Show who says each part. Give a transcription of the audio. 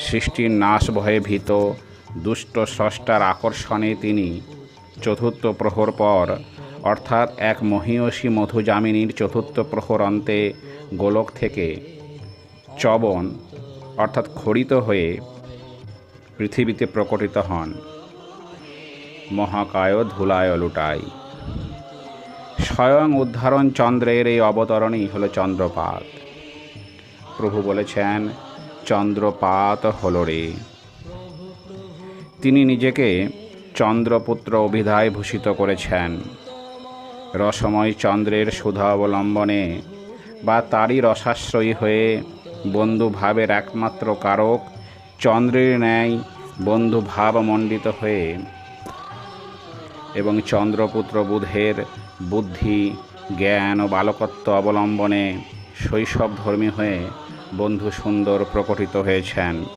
Speaker 1: সৃষ্টির নাশ ভয়ে ভীত দুষ্ট স্রষ্টার আকর্ষণে তিনি চতুর্থ প্রহর পর অর্থাৎ এক মহীয়সী মধুযামিনীর চতুর্থ প্রহর অন্তে গোলক থেকে চবন অর্থাৎ খড়িত হয়ে পৃথিবীতে প্রকটিত হন। মহাকায় ধুলায় লুটাই। স্বয়ং উদ্ধারণ চন্দ্রের এই অবতরণই হলো চন্দ্রপাত। প্রভু বলেছেন, চন্দ্রপাত হলো রে। তিনি নিজেকে চন্দ্রপুত্র অভিধায় ভূষিত করেছেন। রসময় চন্দ্রের সুধা অবলম্বনে বা তারই রসাশ্রয়ী হয়ে বন্ধুভাবের একমাত্র কারক চন্দ্রের ন্যায় বন্ধুভাবমণ্ডিত হয়ে এবং চন্দ্রপুত্র বুধের বুদ্ধি জ্ঞান ও বালকত্ব অবলম্বনে শৈশবধর্মী হয়ে বন্ধু সুন্দর প্রকটিত হয়েছেন।